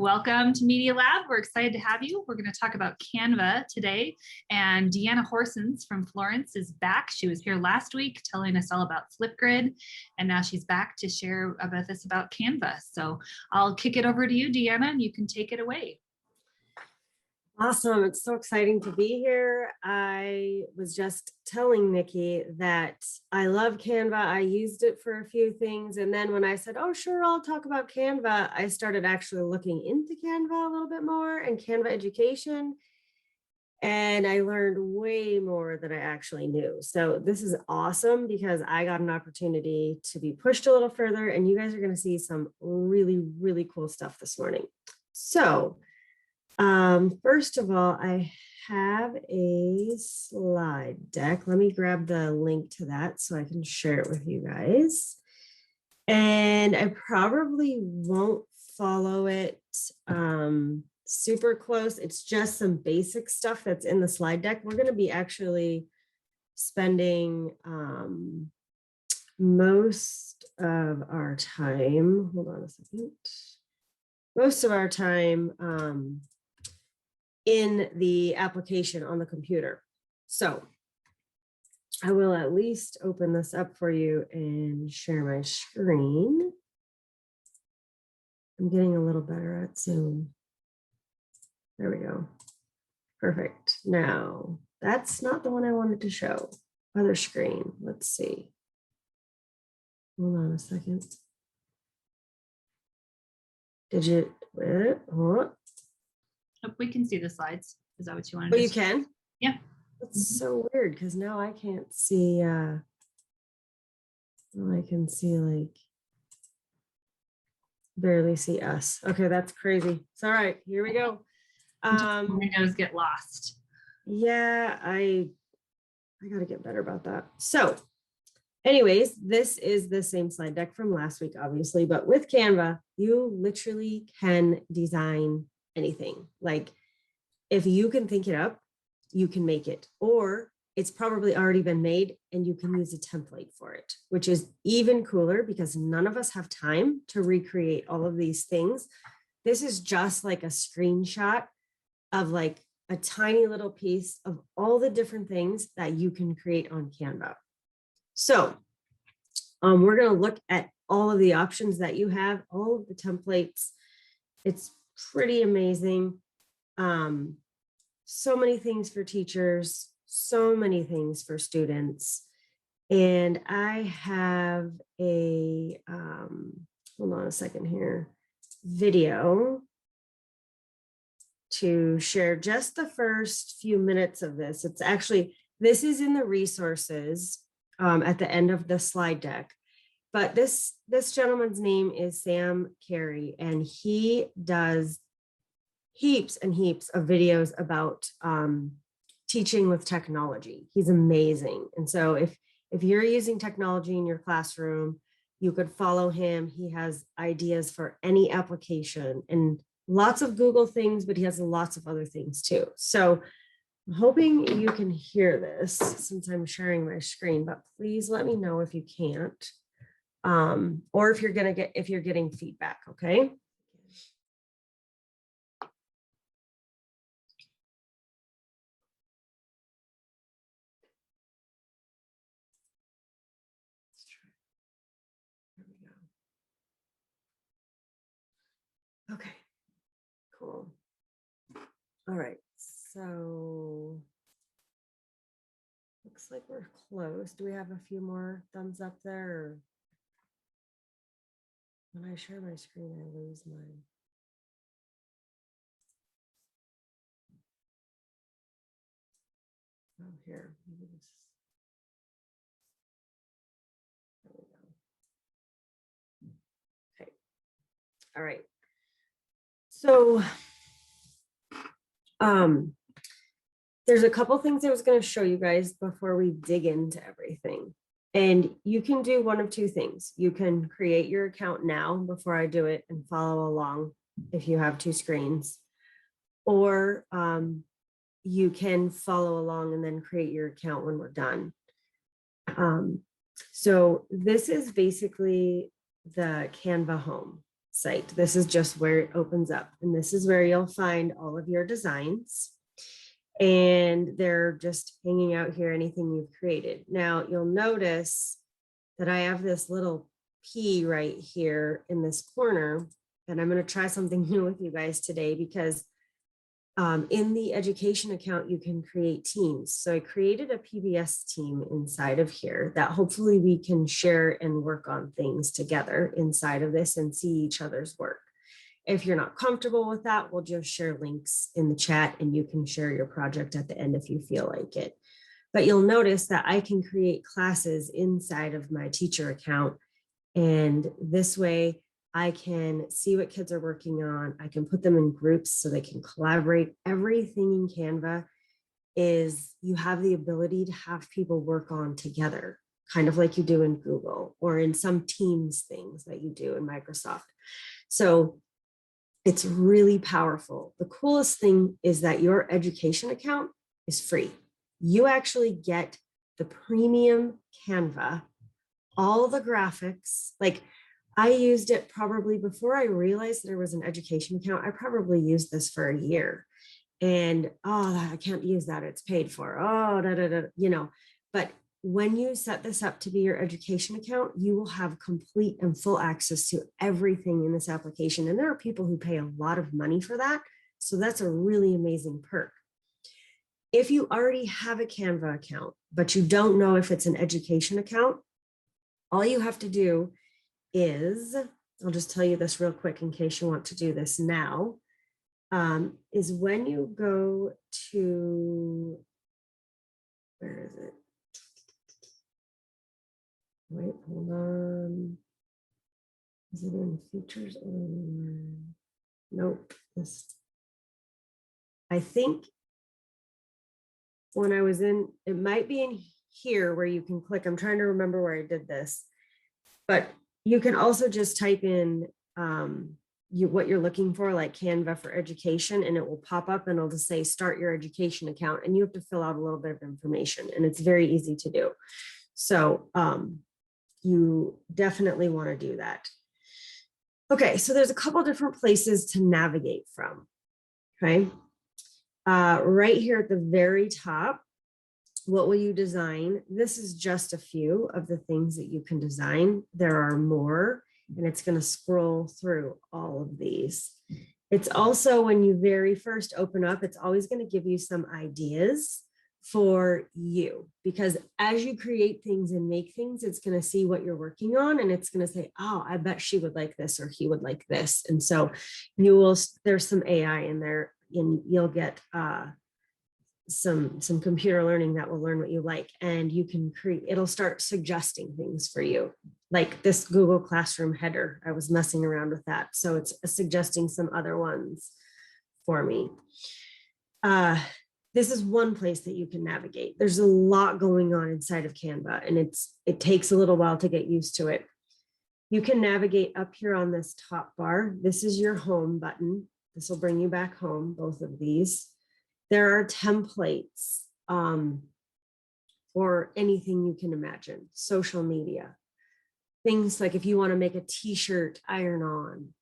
Welcome to Media Lab. We're excited to have you. We're going to talk about Canva today. And Deanna Horsens from Florence is back. She was here last week telling us all about Flipgrid, and now she's back to share with us about Canva. So I'll kick it over to you, Deanna, and you can take it away. Awesome. It's so exciting to be here. I was just telling Nikki that I love Canva. I used it for a few things. And then when I said, oh, sure, I'll talk about Canva, I started actually looking into Canva a little bit more and Canva education. And I learned way more than I actually knew. So this is awesome because I got an opportunity to be pushed a little further, and you guys are going to see some really, really cool stuff this morning. So first of all, I have a slide deck. Let me grab the link to that so I can share it with you guys. And I probably won't follow it super close. It's just some basic stuff that's in the slide deck. We're going to be actually spending most of our time, hold on a second, most of our time in the application on the computer. So I will at least open this up for you and share my screen. I'm getting a little better at Zoom. There we go. Perfect. Now, that's not the one I wanted to show. Other screen. Let's see. Hold on a second. Did you? Oh. We can see the slides. Is that what you wanted? Oh, you can? Yeah. That's so weird because now I can't see. Well, I can see like barely see us. Okay, that's crazy. It's all right. Here we go. Windows get lost. Yeah, I got to get better about that. So anyways, this is the same slide deck from last week, obviously, but with Canva, you literally can design anything. Like if you can think it up, you can make it, or it's probably already been made and you can use a template for it, which is even cooler because none of us have time to recreate all of these things. This is just like a screenshot of like a tiny little piece of all the different things that you can create on Canva. So we're going to look at all of the options that you have, all of the templates. It's pretty amazing. So many things for teachers, so many things for students. And I have a, hold on a second here, video to share just the first few minutes of this. It's actually, this is in the resources at the end of the slide deck. But this gentleman's name is Sam Carey, and he does heaps and heaps of videos about teaching with technology. He's amazing. And so if you're using technology in your classroom, you could follow him. He has ideas for any application and lots of Google things, but he has lots of other things too. So I'm hoping you can hear this since I'm sharing my screen, but please let me know if you can't. Or if you're getting feedback, okay? There we go. Okay, cool. All right, so looks like we're close. Do we have a few more thumbs up there? Or when I share my screen, I lose mine. Oh, here. Maybe this. There we go. Okay. All right. So, there's a couple things I was going to show you guys before we dig into everything. And you can do one of two things. You can create your account now before I do it and follow along if you have two screens, or you can follow along and then create your account when we're done. So this is basically the Canva Home. site. This is just where it opens up. And this is where you'll find all of your designs. And they're just hanging out here, anything you've created. Now you'll notice that I have this little P right here in this corner. And I'm going to try something new with you guys today because in the education account, you can create teams. So I created a PBS team inside of here that hopefully we can share and work on things together inside of this and see each other's work. If you're not comfortable with that, we'll just share links in the chat and you can share your project at the end if you feel like it. But you'll notice that I can create classes inside of my teacher account. And this way I can see what kids are working on. I can put them in groups so they can collaborate. Everything in Canva is you have the ability to have people work on together, kind of like you do in Google or in some Teams things that you do in Microsoft. So it's really powerful. The coolest thing is that your education account is free. You actually get the premium Canva, all the graphics. Like I used it probably before I realized there was an education account. I probably used this for a year and, oh, I can't use that. It's paid for. Oh, you know, but when you set this up to be your education account, you will have complete and full access to everything in this application. And there are people who pay a lot of money for that. So that's a really amazing perk. If you already have a Canva account, but you don't know if it's an education account, all you have to do is, I'll just tell you this real quick in case you want to do this now, is when you go to, where is it? Wait, hold on. Is it in features or nope? This, I think when I was in, it might be in here where you can click. I'm trying to remember where I did this, but you can also just type in what you're looking for, like Canva for education, and it will pop up and it'll just say start your education account, and you have to fill out a little bit of information, and it's very easy to do. So you definitely want to do that. Okay, so there's a couple different places to navigate from. Okay, right here at the very top, what will you design? This is just a few of the things that you can design. There are more, and it's going to scroll through all of these. It's also, when you very first open up, it's always going to give you some ideas for you, because as you create things and make things, it's going to see what you're working on, and it's going to say, oh, I bet she would like this or he would like this. And so you will, there's some AI in there, and you'll get some computer learning that will learn what you like, and you can create, it'll start suggesting things for you, like this Google Classroom header. I was messing around with that, so it's suggesting some other ones for me. This is one place that you can navigate. There's a lot going on inside of Canva, and it takes a little while to get used to it. You can navigate up here on this top bar. This is your home button. This will bring you back home, both of these. There are templates for anything you can imagine, social media, things like if you want to make a t-shirt iron on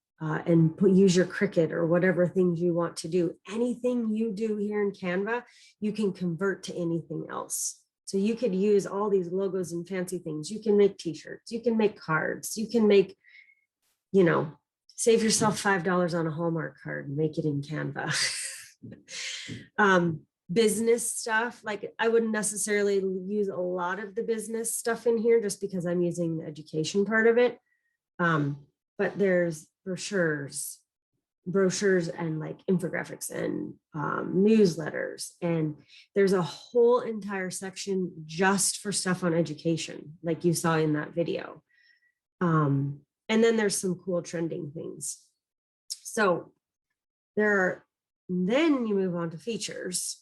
and use your Cricut or whatever things you want to do. Anything you do here in Canva, you can convert to anything else. So you could use all these logos and fancy things. You can make t-shirts, you can make cards, you can make, you know, save yourself $5 on a Hallmark card and make it in Canva. Business stuff, like I wouldn't necessarily use a lot of the business stuff in here just because I'm using the education part of it. But there's brochures and like infographics and newsletters, and there's a whole entire section just for stuff on education, like you saw in that video. And then there's some cool trending things. So then you move on to features.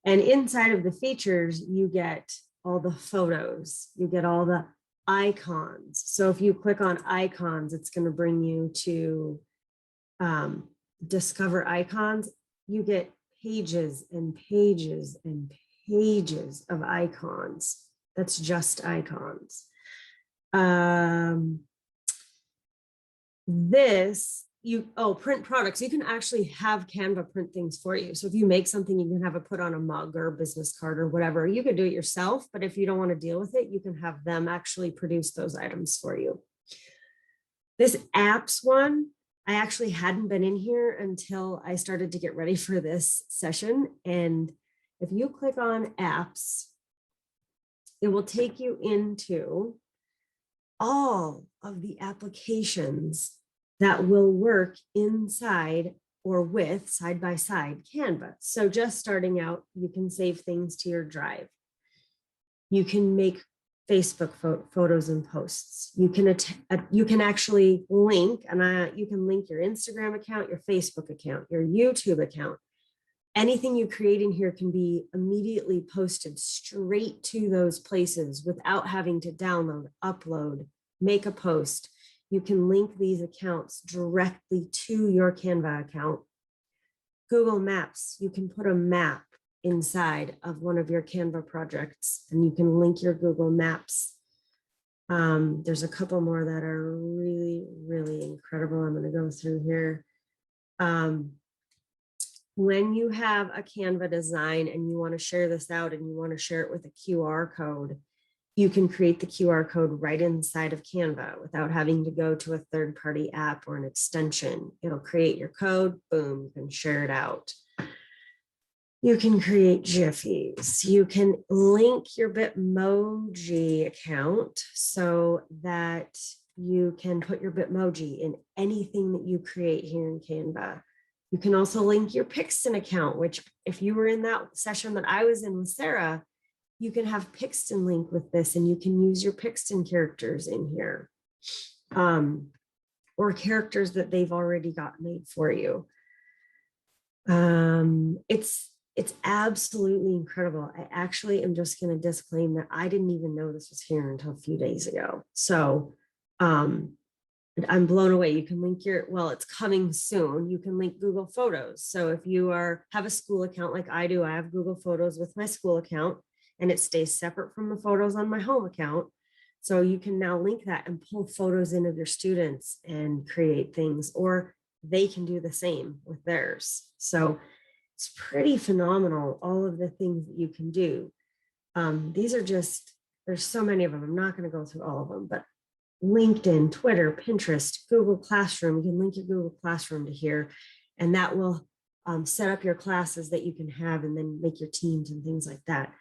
And inside of the features, you get all the photos, you get all the icons. So if you click on icons, it's going to bring you to discover icons. You get pages and pages and pages of icons. That's just icons. This, print products, you can actually have Canva print things for you. So if you make something, you can have it put on a mug or a business card or whatever. You could do it yourself, but if you don't want to deal with it, you can have them actually produce those items for you. This apps one, I actually hadn't been in here until I started to get ready for this session. And if you click on apps, it will take you into all of the applications that will work inside or with side by side Canva. So just starting out, you can save things to your drive. You can make Facebook photos and posts. You can actually link, and you can link your Instagram account, your Facebook account, your YouTube account. Anything you create in here can be immediately posted straight to those places without having to download, upload, make a post. You can link these accounts directly to your Canva account. Google Maps, you can put a map inside of one of your Canva projects, and you can link your Google Maps. There's a couple more that are really, really incredible. I'm going to go through here. When you have a Canva design and you want to share this out and you want to share it with a QR code, you can create the QR code right inside of Canva without having to go to a third-party app or an extension. It'll create your code, boom, you can share it out. You can create Jiffies. You can link your Bitmoji account so that you can put your Bitmoji in anything that you create here in Canva. You can also link your Pixton account, which if you were in that session that I was in with Sarah, you can have Pixton link with this, and you can use your Pixton characters in here, or characters that they've already got made for you. It's absolutely incredible. I actually am just going to disclaim that I didn't even know this was here until a few days ago. So I'm blown away. You can link it's coming soon. You can link Google Photos. So if you have a school account like I do, I have Google Photos with my school account, and it stays separate from the photos on my home account. So you can now link that and pull photos in of your students and create things, or they can do the same with theirs. So it's pretty phenomenal, all of the things that you can do. These are there's so many of them. I'm not going to go through all of them, but LinkedIn, Twitter, Pinterest, Google Classroom, you can link your Google Classroom to here, and that will set up your classes that you can have and then make your teams and things like that.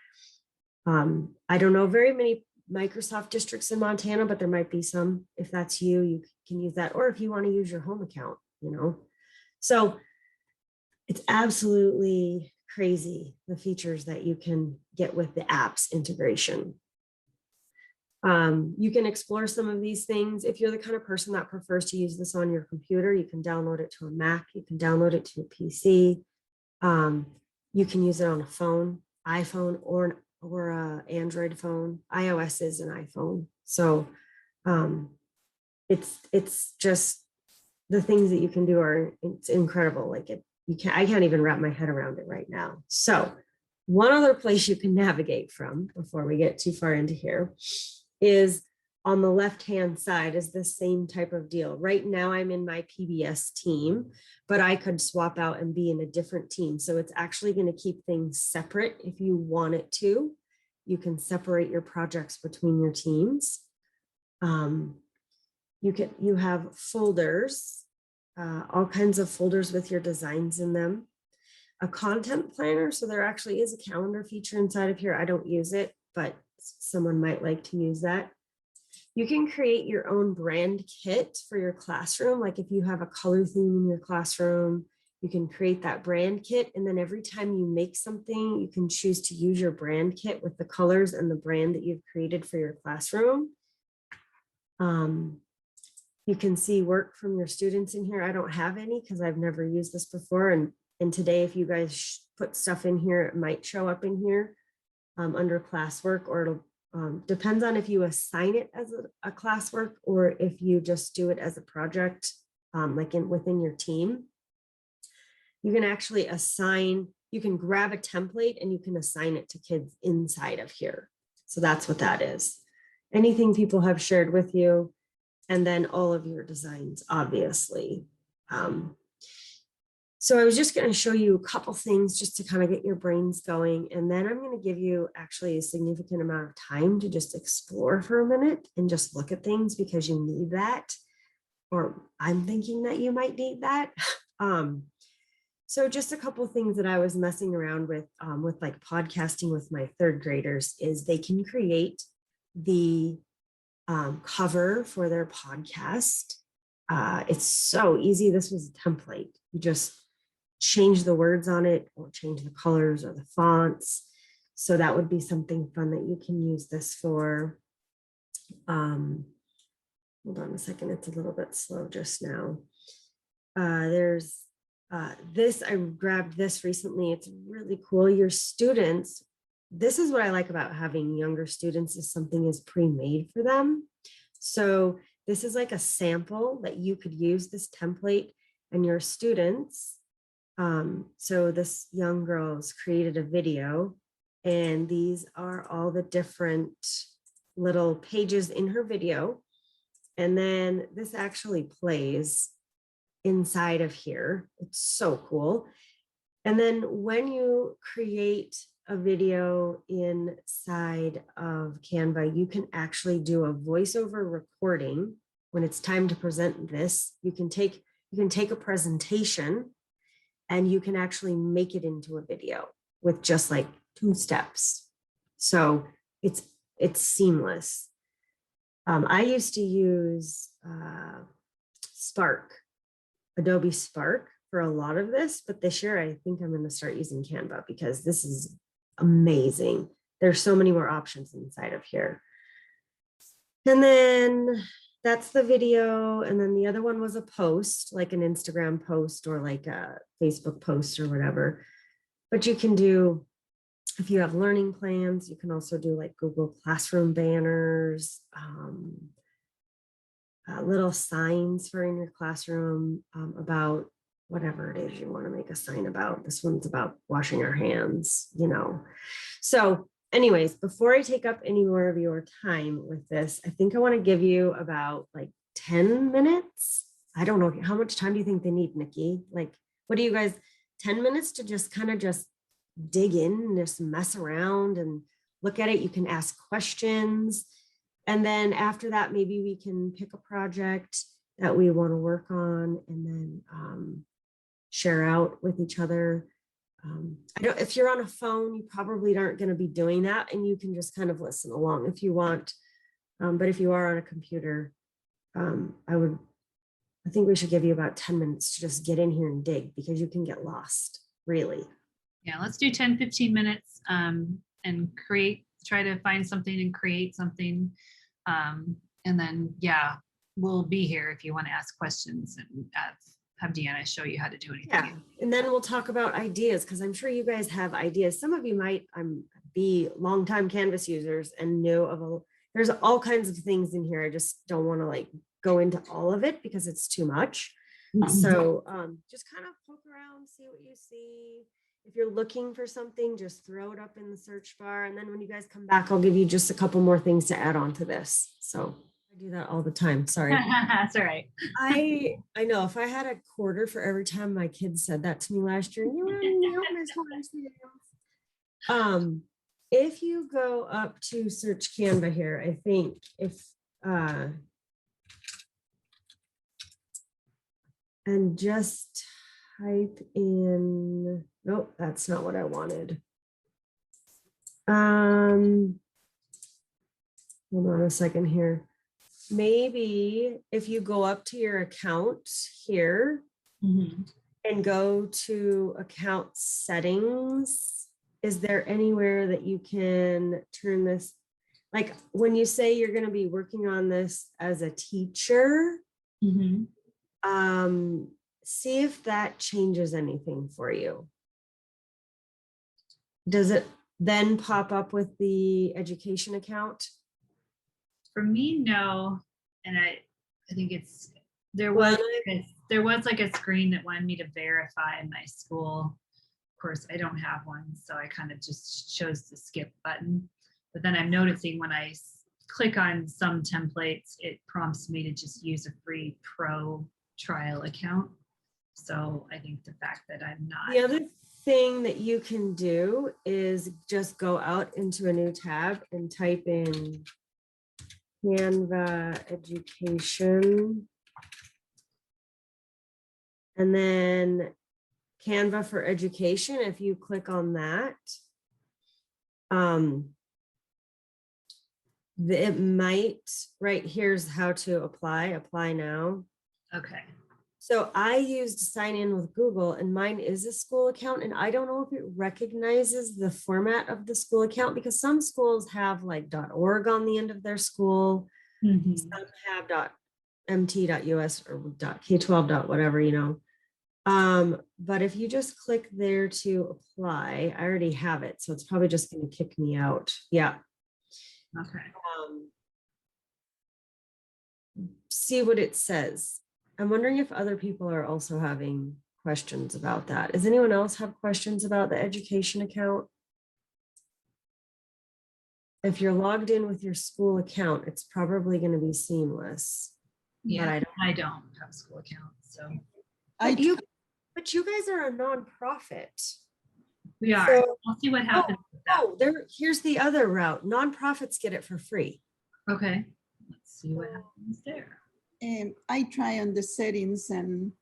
I don't know very many Microsoft districts in Montana, but there might be some. If that's you, you can use that, or if you want to use your home account, So it's absolutely crazy, the features that you can get with the apps integration. You can explore some of these things. If you're the kind of person that prefers to use this on your computer, you can download it to a Mac, you can download it to a PC. You can use it on a phone, iPhone, or a Android phone. iOS is an iPhone. So it's just the things that you can do it's incredible. I can't even wrap my head around it right now. So one other place you can navigate from before we get too far into here is on the left-hand side is the same type of deal. Right now I'm in my PBS team, but I could swap out and be in a different team. So it's actually going to keep things separate if you want it to. You can separate your projects between your teams. You have folders, all kinds of folders with your designs in them. A content planner, so there actually is a calendar feature inside of here. I don't use it, but someone might like to use that. You can create your own brand kit for your classroom. Like if you have a color theme in your classroom, you can create that brand kit. And then every time you make something, you can choose to use your brand kit with the colors and the brand that you've created for your classroom. You can see work from your students in here. I don't have any because I've never used this before. And today, if you guys put stuff in here, it might show up in here under classwork, or it'll depends on if you assign it as a classwork or if you just do it as a project, within your team. You can actually you can grab a template and you can assign it to kids inside of here. So that's what that is. Anything people have shared with you, and then all of your designs, obviously. So I was just going to show you a couple things just to kind of get your brains going. And then I'm going to give you actually a significant amount of time to just explore for a minute and just look at things because you need that. Or I'm thinking that you might need that. So just a couple things that I was messing around with like podcasting with my third graders is they can create the cover for their podcast. It's so easy. This was a template. You just change the words on it or change the colors or the fonts. So that would be something fun that you can use this for. Hold on a second. It's a little bit slow just now. There's this, I grabbed this recently. It's really cool. Your students, this is what I like about having younger students is something is pre-made for them. So this is like a sample that you could use this template and your students. So this young girl's created a video and these are all the different little pages in her video. And then this actually plays inside of here. It's so cool. And then when you create a video inside of Canva, you can actually do a voiceover recording. When it's time to present this, you can take a presentation and you can actually make it into a video with just like 2 steps. So it's seamless. I used to use Adobe Spark for a lot of this, but this year I think I'm going to start using Canva because this is amazing. There's so many more options inside of here. And then that's the video. And then the other one was a post, like an Instagram post or like a Facebook post or whatever. But you can do, if you have learning plans, you can also do like Google Classroom banners, little signs for in your classroom about whatever it is you want to make a sign about. This one's about washing our hands, you know. So anyways, before I take up any more of your time with this, I think I want to give you about like 10 minutes. I don't know, how much time do you think they need, Nikki? Like, what do you guys, 10 minutes to just kind of just dig in and just mess around and look at it. You can ask questions. And then after that, maybe we can pick a project that we want to work on and then share out with each other. I don't, if you're on a phone, you probably aren't going to be doing that and you can just kind of listen along if you want. But if you are on a computer, I think we should give you about 10 minutes to just get in here and dig because you can get lost, really. Yeah, let's do 10, 15 minutes and try to find something and create something. And then, yeah, we'll be here if you want to ask questions and have Deanna show you how to do anything. Yeah, and then we'll talk about ideas because I'm sure you guys have ideas. Some of you might be longtime Canvas users and know of there's all kinds of things in here. I just don't want to like go into all of it because it's too much. So just kind of poke around, see what you see. If you're looking for something, just throw it up in the search bar. And then when you guys come back, I'll give you just a couple more things to add on to this. So I do that all the time. Sorry. That's all right. I know if I had a quarter for every time my kids said that to me last year, if you go up to search Canva here, I think if and just type in, nope, that's not what I wanted. Hold on a second here. Maybe if you go up to your account here and go to account settings, is there anywhere that you can turn this? Like when you say you're going to be working on this as a teacher, see if that changes anything for you. Does it then pop up with the education account? For me, no. And I think there was like a screen that wanted me to verify my school. Of course, I don't have one, so I kind of just chose the skip button. But then I'm noticing when I click on some templates, it prompts me to just use a free pro trial account. So I think the fact that I'm The not. other thing that you can do is just go out into a new tab and type in Canva education. And then Canva for education, if you click on that, it might, right, here's how to apply now. Okay. So I used to sign in with Google, and mine is a school account, and I don't know if it recognizes the format of the school account, because some schools have like .org on the end of their school. Mhm. Some have .mt.us or .k12. Whatever, you know. But if you just click there to apply, I already have it, so it's probably just going to kick me out. Yeah. Okay. See what it says. I'm wondering if other people are also having questions about that. Does anyone else have questions about the education account? If you're logged in with your school account, it's probably going to be seamless. Yeah, I don't have a school account, so. But you guys are a nonprofit. We are. So, I'll see what happens with that. Here's the other route. Nonprofits get it for free. Okay, let's see what happens there. I try on the settings and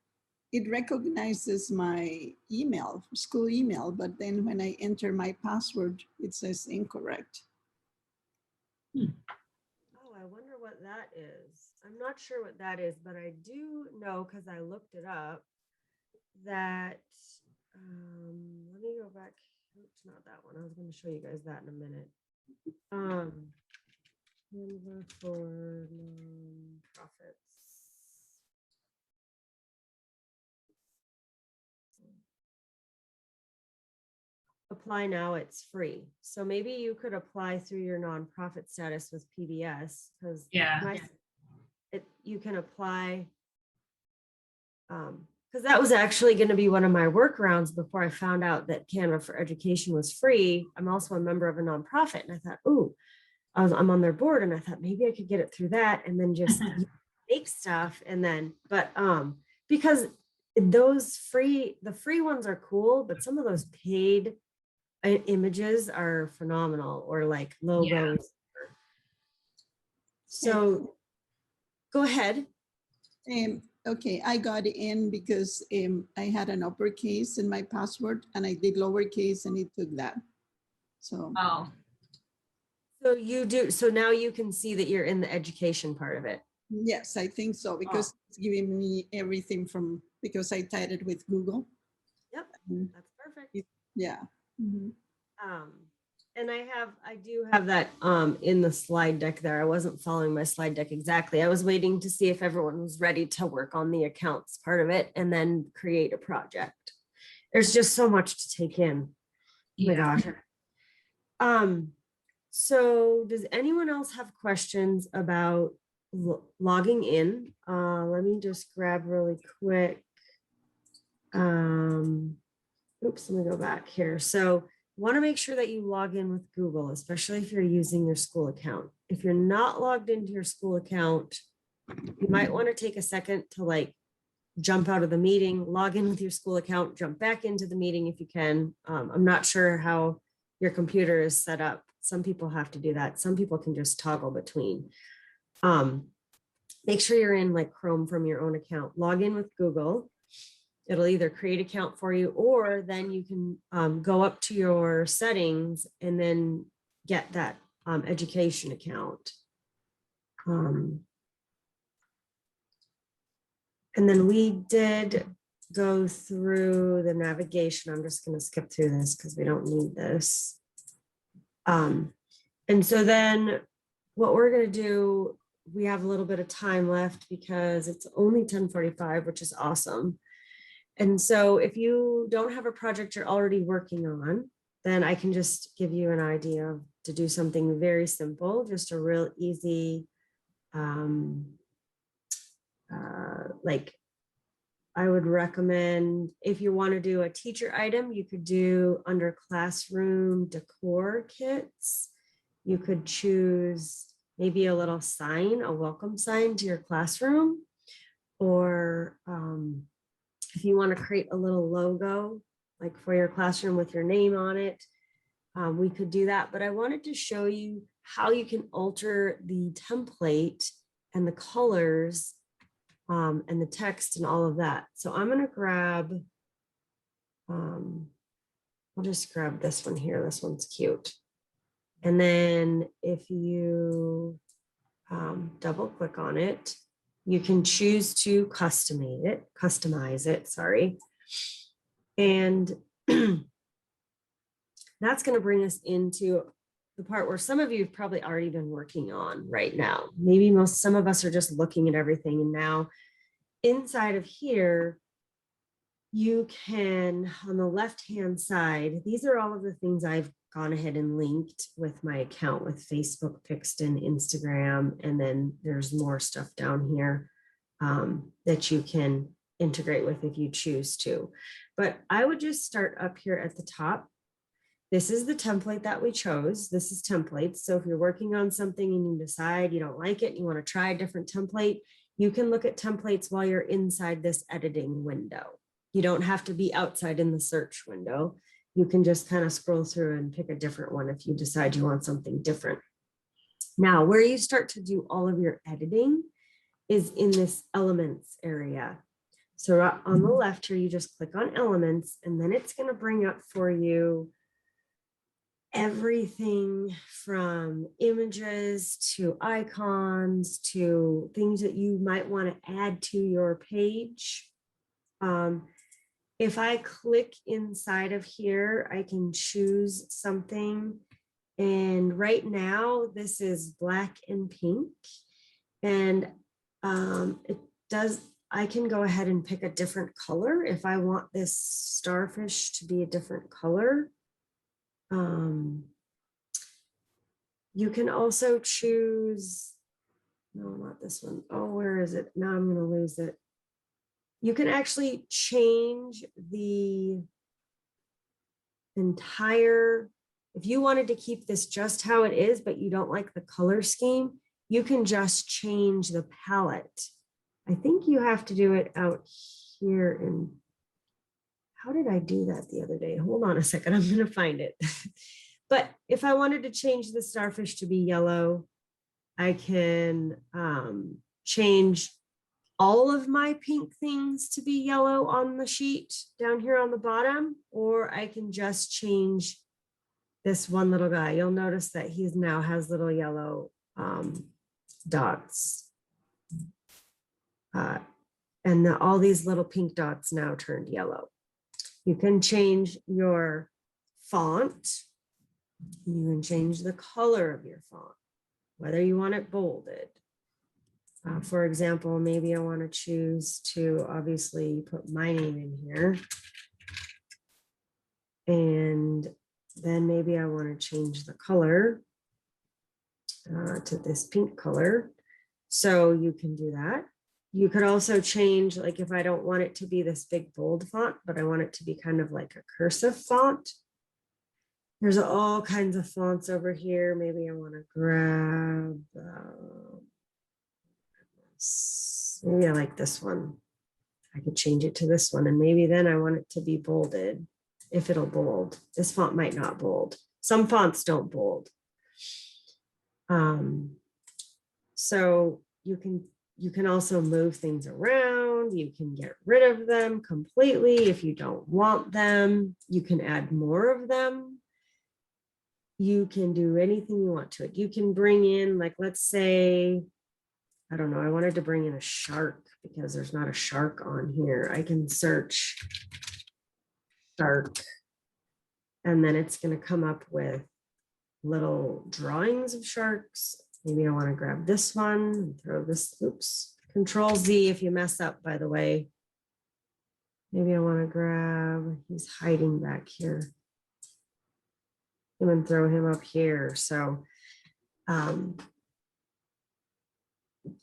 it recognizes my email, school email, but then when I enter my password, it says incorrect. Oh, I wonder what that is. I'm not sure what that is, but I do know, because I looked it up, that, let me go back. It's not that one. I was going to show you guys that in a minute. Canva for nonprofits. Apply now, it's free. So maybe you could apply through your nonprofit status with PBS, because you can apply. Because that was actually going to be one of my workarounds before I found out that Canva for Education was free. I'm also a member of a nonprofit, and I thought, ooh, I'm on their board, and I thought maybe I could get it through that and then just make stuff. And then, but because the free ones are cool, but some of those paid images are phenomenal, or like logos. Yeah. So go ahead. Okay, I got in because I had an uppercase in my password and I did lowercase and it took that. So. Oh. So you do. So now you can see that you're in the education part of it. Yes, I think so, because it's giving me everything because I tied it with Google. Yep, that's perfect. Yeah. Mm-hmm. And I do have that in the slide deck there. I wasn't following my slide deck exactly. I was waiting to see if everyone was ready to work on the accounts part of it and then create a project. There's just so much to take in. Yeah. Oh my gosh. So does anyone else have questions about logging in? Let me just grab really quick. Oops, let me go back here. So want to make sure that you log in with Google, especially if you're using your school account. If you're not logged into your school account, you might want to take a second to like jump out of the meeting, log in with your school account, jump back into the meeting if you can. I'm not sure how your computer is set up. Some people have to do that. Some people can just toggle between. Make sure you're in like Chrome from your own account. Log in with Google. It'll either create an account for you, or then you can go up to your settings and then get that education account. And then we did go through the navigation. I'm just going to skip through this because we don't need this. And so then what we're going to do, we have a little bit of time left because it's only 10:45, which is awesome. And so if you don't have a project you're already working on, then I can just give you an idea to do something very simple, just a real easy, like I would recommend, if you want to do a teacher item, you could do under classroom decor kits. You could choose maybe a little sign, a welcome sign to your classroom, or if you want to create a little logo like for your classroom with your name on it, we could do that. But I wanted to show you how you can alter the template and the colors and the text and all of that. So I'm going to grab, I'll just grab this one here. This one's cute. And then if you double click on it, you can choose to customize it, sorry. And that's going to bring us into the part where some of you have probably already been working on right now. Maybe some of us are just looking at everything. And now inside of here, you can, on the left-hand side, these are all of the things I've gone ahead and linked with my account with Facebook, Pixton, Instagram, and then there's more stuff down here that you can integrate with if you choose to. But I would just start up here at the top. This is the template that we chose. This is templates. So if you're working on something and you decide you don't like it, and you want to try a different template, you can look at templates while you're inside this editing window. You don't have to be outside in the search window. You can just kind of scroll through and pick a different one if you decide you want something different. Now, where you start to do all of your editing is in this elements area. So on the left here, you just click on elements, and then it's going to bring up for you everything from images to icons to things that you might want to add to your page. If I click inside of here, I can choose something. And right now, this is black and pink. And I can go ahead and pick a different color if I want this starfish to be a different color. You can also choose, no, not this one. Oh, where is it? Now I'm going to lose it. You can actually change the entire, if you wanted to keep this just how it is, but you don't like the color scheme, you can just change the palette. I think you have to do it out here. And how did I do that the other day? Hold on a second, I'm going to find it. But if I wanted to change the starfish to be yellow, I can change all of my pink things to be yellow on the sheet down here on the bottom, or I can just change this one little guy. You'll notice that he now has little yellow dots. And all these little pink dots now turned yellow. You can change your font. You can change the color of your font, whether you want it bolded. For example, maybe I want to choose to obviously put my name in here. And then maybe I want to change the color to this pink color. So you can do that. You could also change, like if I don't want it to be this big bold font, but I want it to be kind of like a cursive font. There's all kinds of fonts over here. Maybe I want to grab, maybe I like this one. I could change it to this one, and maybe then I want it to be bolded if it'll bold. This font might not bold. Some fonts don't bold. So you can also move things around. You can get rid of them completely if you don't want them. You can add more of them. You can do anything you want to it. You can bring in, like, let's say, I don't know, I wanted to bring in a shark because there's not a shark on here. I can search shark, and then it's going to come up with little drawings of sharks. Maybe I want to grab this one and throw this, oops, Control Z if you mess up, by the way. Maybe I want to grab, he's hiding back here. I'm going to throw him up here. So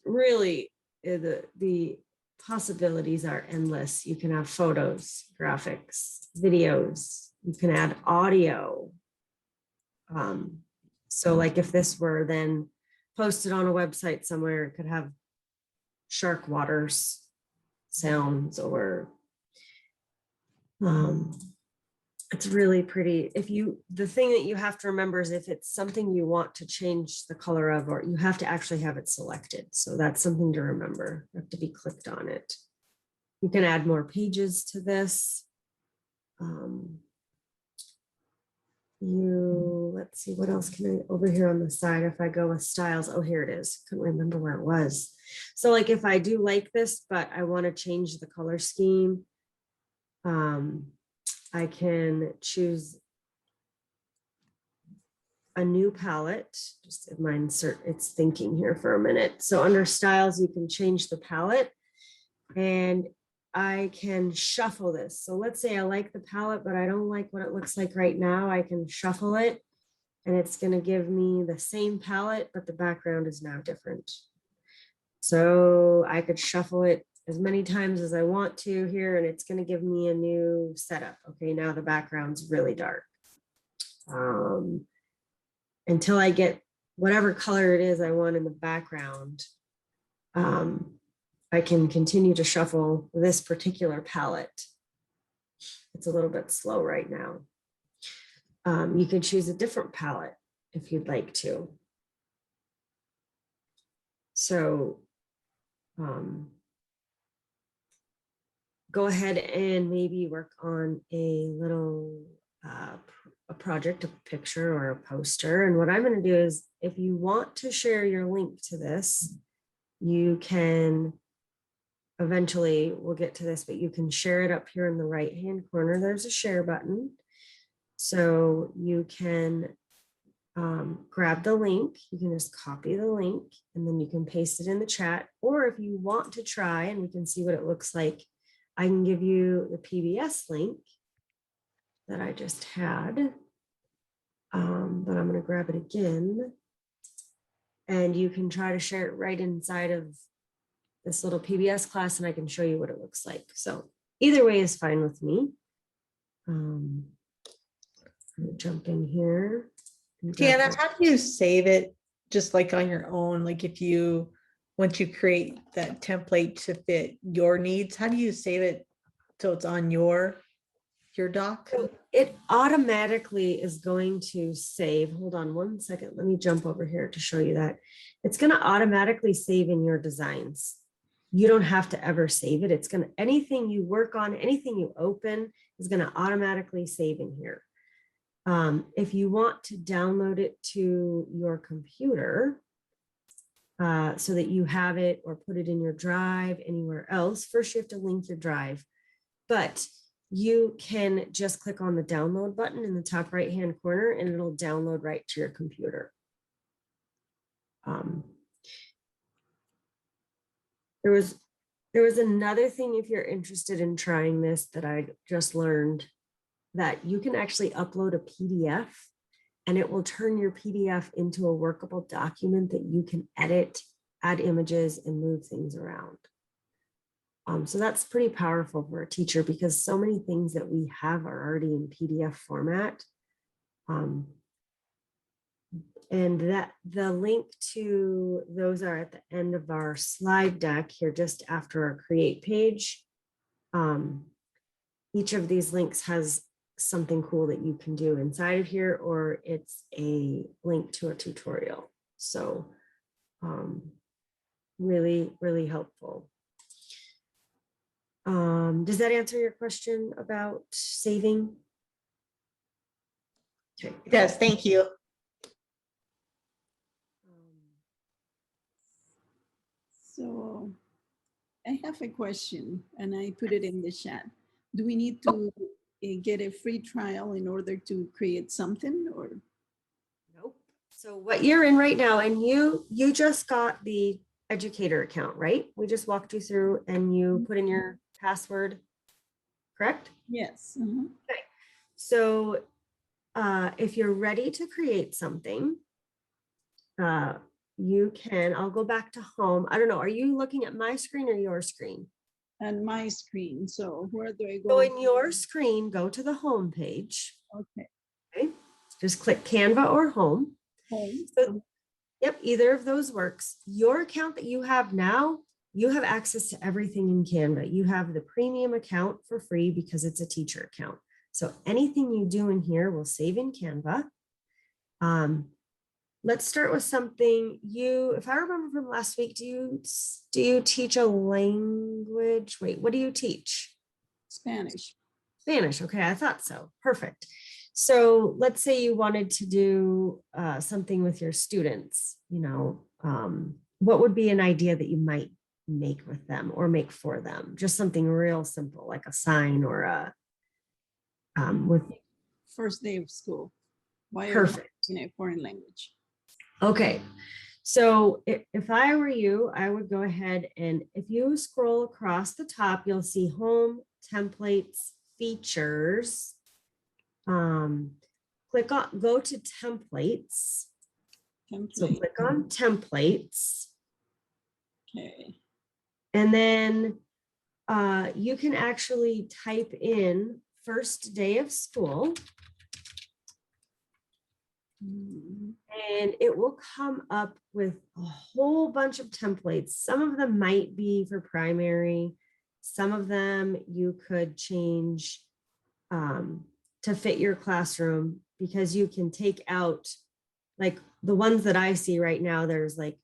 really the possibilities are endless. You can have photos, graphics, videos, you can add audio. So like if this were then post it on a website somewhere. It could have shark waters sounds, or it's really pretty. The thing that you have to remember is if it's something you want to change the color of, or you have to actually have it selected. So that's something to remember. You have to be clicked on it. You can add more pages to this. Let's see, what else can I, over here on the side, if I go with styles, oh, here it is. Couldn't remember where it was. So like if I do like this, but I want to change the color scheme, I can choose a new palette. Just if mine it's thinking here for a minute. So under styles, you can change the palette and I can shuffle this. So let's say I like the palette, but I don't like what it looks like right now. I can shuffle it and it's going to give me the same palette, but the background is now different. So I could shuffle it as many times as I want to here, and it's going to give me a new setup. Okay, now the background's really dark. Until I get whatever color it is I want in the background, I can continue to shuffle this particular palette. It's a little bit slow right now. You can choose a different palette if you'd like to. So go ahead and maybe work on a little a project, a picture or a poster. And what I'm going to do is, if you want to share your link to this, you can, eventually we'll get to this, but you can share it up here in the right hand corner. There's a share button. So you can grab the link, you can just copy the link and then you can paste it in the chat. Or if you want to try and we can see what it looks like, I can give you the PBS link that I just had, but I'm going to grab it again. And you can try to share it right inside of this little PBS class and I can show you what it looks like. So either way is fine with me. I'm going to jump in here. Deanna, how do you save it just like on your own? Like once you create that template to fit your needs, how do you save it so it's on your doc? So it automatically is going to save. Hold on one second. Let me jump over here to show you that. It's going to automatically save in your designs. You don't have to ever save it. It's going to, anything you work on, anything you open is going to automatically save in here. If you want to download it to your computer so that you have it or put it in your drive anywhere else, first you have to link your drive, but you can just click on the download button in the top right hand corner and it'll download right to your computer. There was another thing, if you're interested in trying this, that I just learned, that you can actually upload a PDF and it will turn your PDF into a workable document that you can edit, add images, and move things around. So that's pretty powerful for a teacher because so many things that we have are already in PDF format. And that the link to those are at the end of our slide deck here, just after our create page. Each of these links has something cool that you can do inside of here, or it's a link to a tutorial. So really, really helpful. Does that answer your question about saving? Okay. Yes, thank you. So I have a question and I put it in the chat. Do we need to get a free trial in order to create something, or? Nope. So what you're in right now, and you just got the educator account, right? We just walked you through and you put in your password, correct? Yes. Okay. So if you're ready to create something, you can, I'll go back to home. I don't know, are you looking at my screen or your screen? And my screen. So where do I go? So in your screen, go to the home page. Okay. Okay. Just click Canva or home. Home. So Yep, either of those works. Your account that you have now, you have access to everything in Canva. You have the premium account for free because it's a teacher account. So anything you do in here will save in Canva. Let's start with something if I remember from last week, do you teach a language? Wait, what do you teach? Spanish. Spanish. Okay, I thought so. Perfect. So let's say you wanted to do something with your students, what would be an idea that you might make with them or make for them? Just something real simple, like a sign or with First day of school. Why are perfect. you in a foreign language? Okay. So if I were you, I would go ahead and if you scroll across the top, you'll see home, templates, features. Go to templates. So click on templates. Okay. And then you can actually type in first day of school. And it will come up with a whole bunch of templates. Some of them might be for primary. Some of them you could change to fit your classroom because you can take out like the ones that I see right now, there's like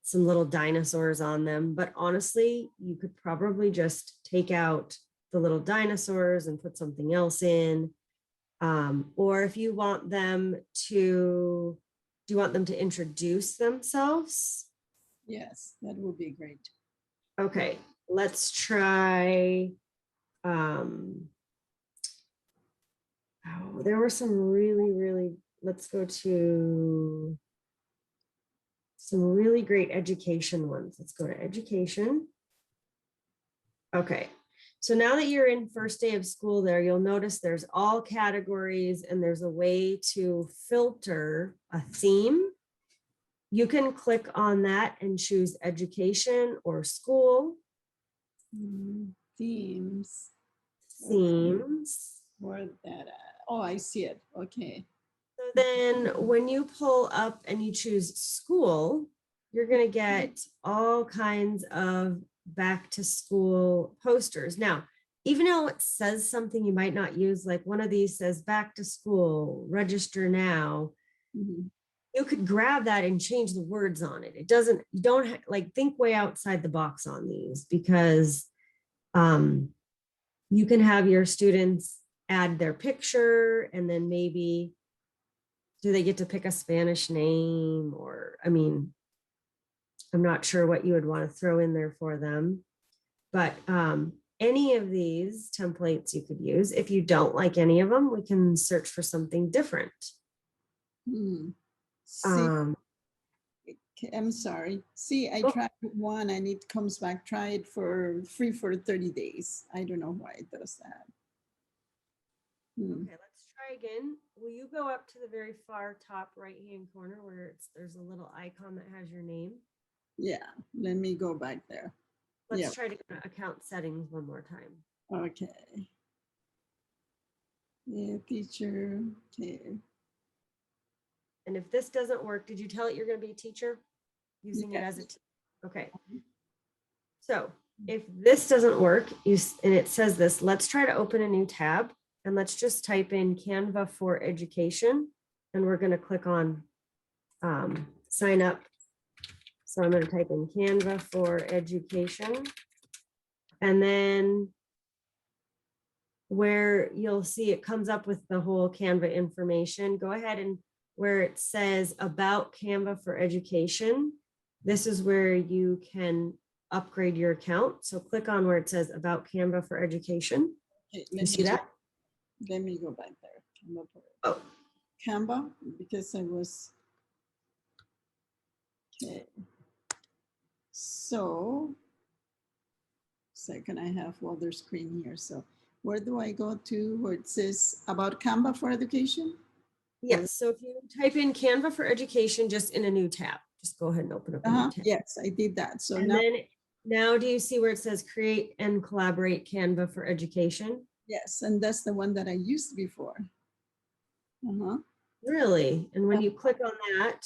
some little dinosaurs on them. But honestly, you could probably just take out the little dinosaurs and put something else in. Or if you want them to, do you want them to introduce themselves? Yes, that would be great. Okay, let's try. There were some really, let's go to some really great education ones. Let's go to education. Okay. So now that you're in first day of school there, you'll notice there's all categories and there's a way to filter a theme. You can click on that and choose education or school. Themes. Themes. Where that at? Oh, I see it. Okay. So then when you pull up and you choose school, you're going to get all kinds of back to school posters. Now, even though it says something you might not use, like one of these says back to school, register now, you could grab that and change the words on it. It doesn't, you don't like think way outside the box on these because you can have your students add their picture and then maybe do they get to pick a Spanish name or, I mean, I'm not sure what you would want to throw in there for them, but any of these templates you could use. If you don't like any of them, we can search for something different. See, I'm sorry. See, I tried one and it comes back, try it for free for 30 days. I don't know why it does that. Okay, let's try again. Will you go up to the very far top right-hand corner where there's a little icon that has your name? Yeah, let me go back there. Let's try to go to account settings one more time. Okay. Yeah, teacher. Okay. And if this doesn't work, did you tell it you're going to be a teacher? Using it as a teacher? Okay. So if this doesn't work, and it says this, let's try to open a new tab and let's just type in Canva for Education. And we're going to click on sign up. So I'm going to type in Canva for Education. And then where you'll see it comes up with the whole Canva information, go ahead and where it says about Canva for Education, this is where you can upgrade your account. So click on where it says about Canva for Education. Okay, you see that? Let me go back there. Canva, oh. Canva, because I was, okay. So, second I have other screen here. So where do I go to where it says about Canva for Education? Yes, so if you type in Canva for Education, just in a new tab, just go ahead and open up a new tab. Yes, I did that. So and now do you see where it says create and collaborate Canva for Education? Yes, and that's the one that I used before. Really? And when you click on that,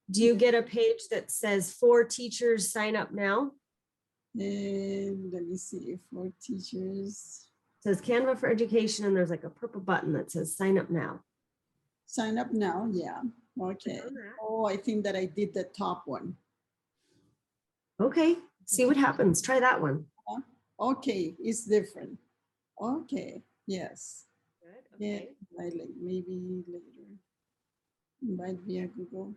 Do you get a page that says for teachers sign up now? And let me see, for teachers, It says Canva for Education, and there's like a purple button that says sign up now. sign up now. Yeah. Okay. Oh, I think that I did the top one. Okay, see what happens. Try that one. Okay, it's different. Okay, yes. Good. Yeah, Okay. maybe later. Invite via Google.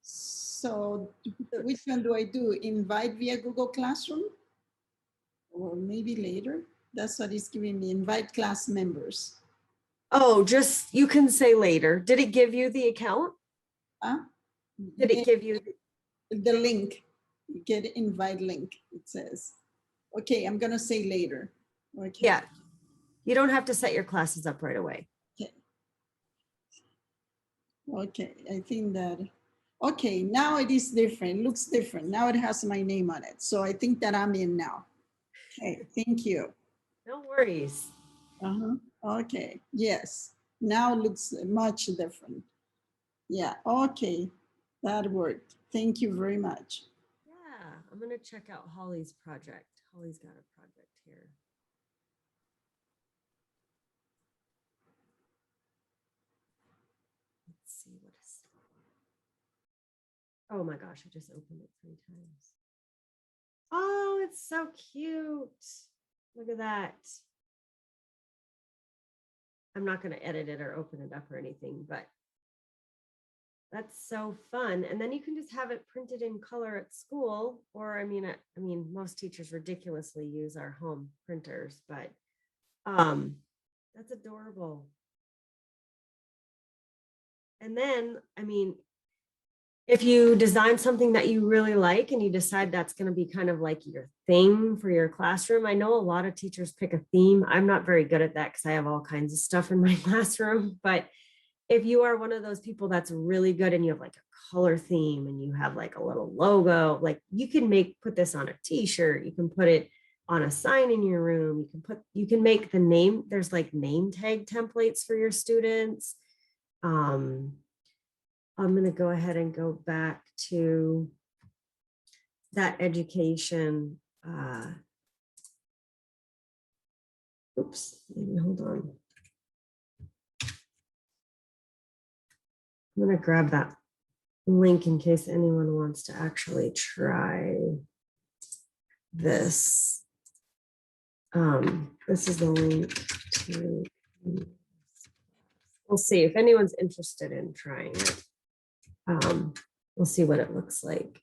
So which one do I do? Invite via Google Classroom? Or maybe later? That's what it's giving me. Invite class members. Oh, just you can say later. Did it give you the account? Huh? Did it give you? The link? Get invite link, it says. Okay, I'm gonna say later. Okay. Yeah. You don't have to set your classes up right away. Okay. Okay, I think that, okay, now it is different, looks different. Now it has my name on it. So I think that I'm in now. Okay, thank you. No worries. Okay, yes, now looks much different. Yeah, okay, that worked. Thank you very much. Yeah, I'm gonna check out Holly's project. Holly's got a project here. Let's see what is. Oh my gosh, I just opened it 3 times. Oh, it's so cute. Look at that. I'm not going to edit it or open it up or anything, but that's so fun. And then you can just have it printed in color at school. Or I mean, most teachers ridiculously use our home printers, but that's adorable. And then, I mean, if you design something that you really like and you decide that's going to be kind of like your thing for your classroom, I know a lot of teachers pick a theme. I'm not very good at that because I have all kinds of stuff in my classroom. But if you are one of those people that's really good and you have like a color theme and you have like a little logo, like you can put this on a t-shirt, you can put it on a sign in your room, you can make the name, there's like name tag templates for your students. I'm going to go ahead and go back to that education. Oops, maybe hold on. I'm going to grab that link in case anyone wants to actually try this. This is the link to, we'll see if anyone's interested in trying it. We'll see what it looks like.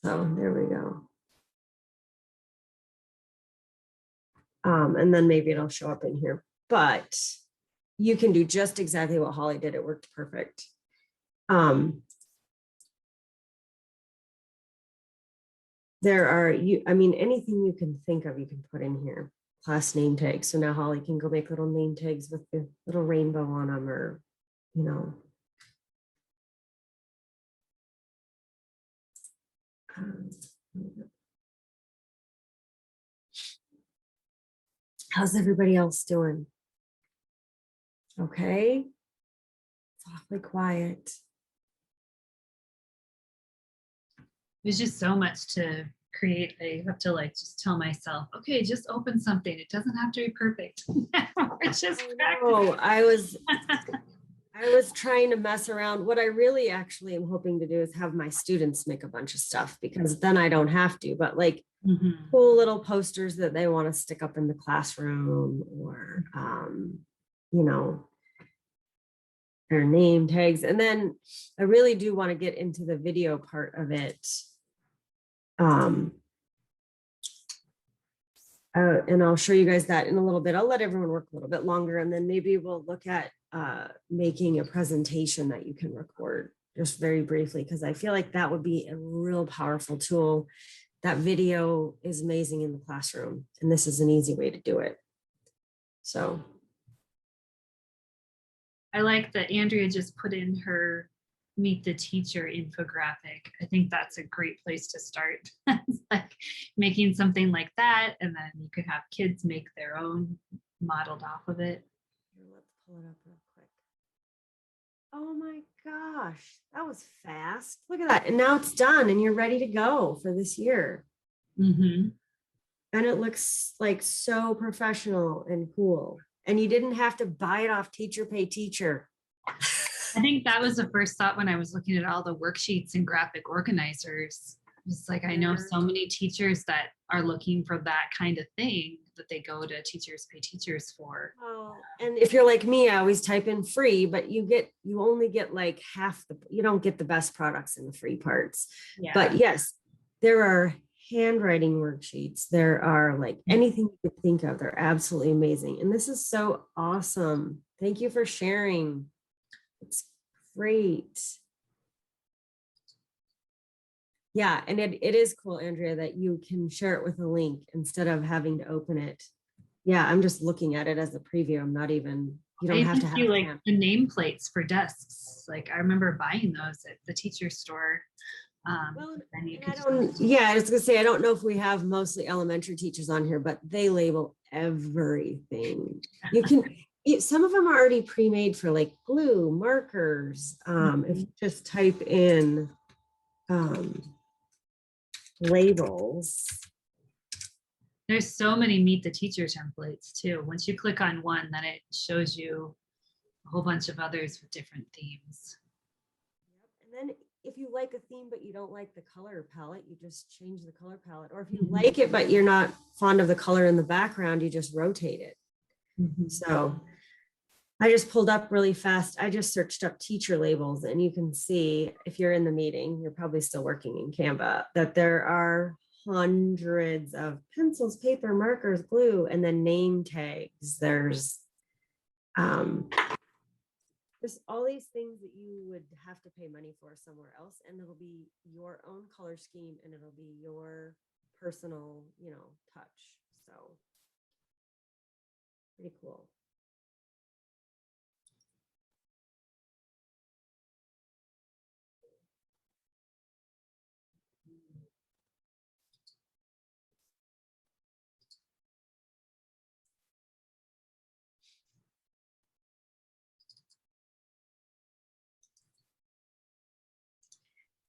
So there we go. And then maybe it'll show up in here, but you can do just exactly what Holly did. It worked perfect. There are, anything you can think of, you can put in here. Class name tags. So now Holly can go make little name tags with the little rainbow on them, or, how's everybody else doing? Okay. It's awfully quiet. There's just so much to create. I have to just tell myself, okay, just open something. It doesn't have to be perfect. It's just practice. I was trying to mess around. What I really actually am hoping to do is have my students make a bunch of stuff, because then I don't have to, but cool little posters that they want to stick up in the classroom, or, their name tags. And then I really do want to get into the video part of it. And I'll show you guys that in a little bit. I'll let everyone work a little bit longer, and then maybe we'll look at making a presentation that you can record just very briefly, because I feel like that would be a real powerful tool. That video is amazing in the classroom, and this is an easy way to do it. So I like that Andrea just put in her Meet the Teacher infographic. I think that's a great place to start. It's like making something like that, and then you could have kids make their own modeled off of it. let's pull it up real quick. gosh, that was fast. Look at that. And now it's done and you're ready to go for this year. Mm-hmm. And it looks like so professional and cool. And you didn't have to buy it off Teacher Pay Teacher. I think that was the first thought when I was looking at all the worksheets and graphic organizers. It's like, I know so many teachers that are looking for that kind of thing that they go to Teachers Pay Teachers for. Oh, and if you're like me, I always type in free, but you only get like you don't get the best products in the free parts. Yeah. But yes, there are handwriting worksheets. There are like anything you could think of. They're absolutely amazing. And this is so awesome. Thank you for sharing. It's great. Yeah, and it is cool, Andrea, that you can share it with a link instead of having to open it. Yeah, I'm just looking at it as a preview. I'm not even, you don't have to have like the nameplates for desks. Like I remember buying those at the teacher store. Well, then you I was gonna say, I don't know if we have mostly elementary teachers on here, but they label everything. You can, some of them are already pre-made for like glue, markers. If you just type in labels. There's so many Meet the Teacher templates too. Once you click on one, then it shows you a whole bunch of others with different themes. And then if you like a theme, but you don't like the color palette, you just change the color palette. Or if you like it, but you're not fond of the color in the background, you just rotate it. So I just pulled up really fast. I just searched up teacher labels, and you can see if you're in the meeting, you're probably still working in Canva, that there are hundreds of pencils, paper, markers, glue, and then name tags. There's just all these things that you would have to pay money for somewhere else, and it'll be your own color scheme, and it'll be your personal, touch. So pretty cool.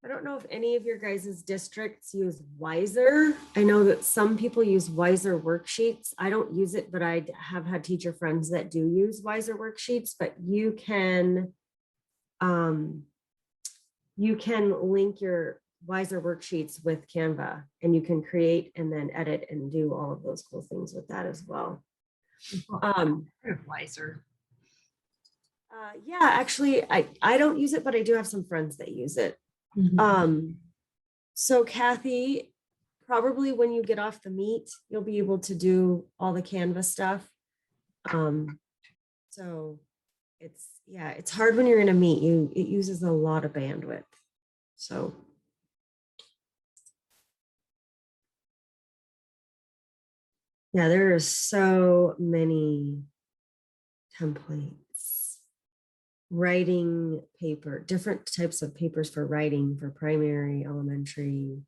I don't know if any of your guys' districts use Wiser. I know that some people use Wiser worksheets. I don't use it, but I have had teacher friends that do use Wiser worksheets, but you can link your Wiser worksheets with Canva, and you can create and then edit and do all of those cool things with that as well. Wiser. Yeah, actually, I don't use it, but I do have some friends that use it. So Kathy, probably when you get off the meet, you'll be able to do all the Canva stuff. So it's hard when you're in a meet. It uses a lot of bandwidth. So yeah, there are so many templates. Writing paper, different types of papers for writing for primary, elementary.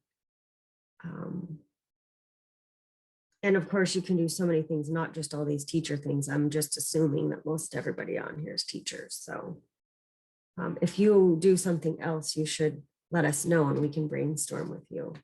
And of course, you can do so many things, not just all these teacher things. I'm just assuming that most everybody on here is teachers. So if you do something else, you should let us know and we can brainstorm with you.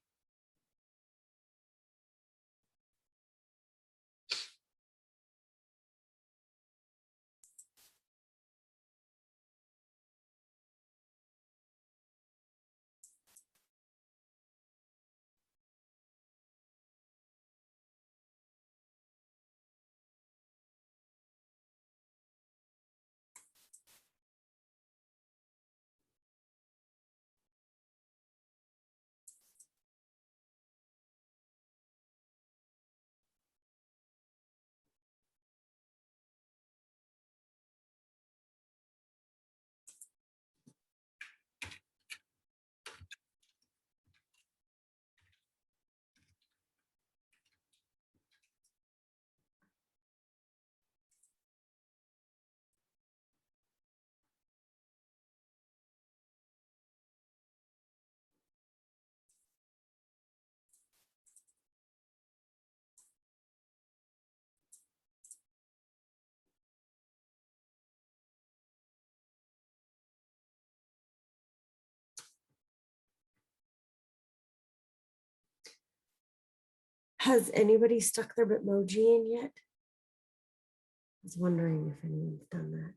Has anybody stuck their Bitmoji in yet? I was wondering if anyone's done that.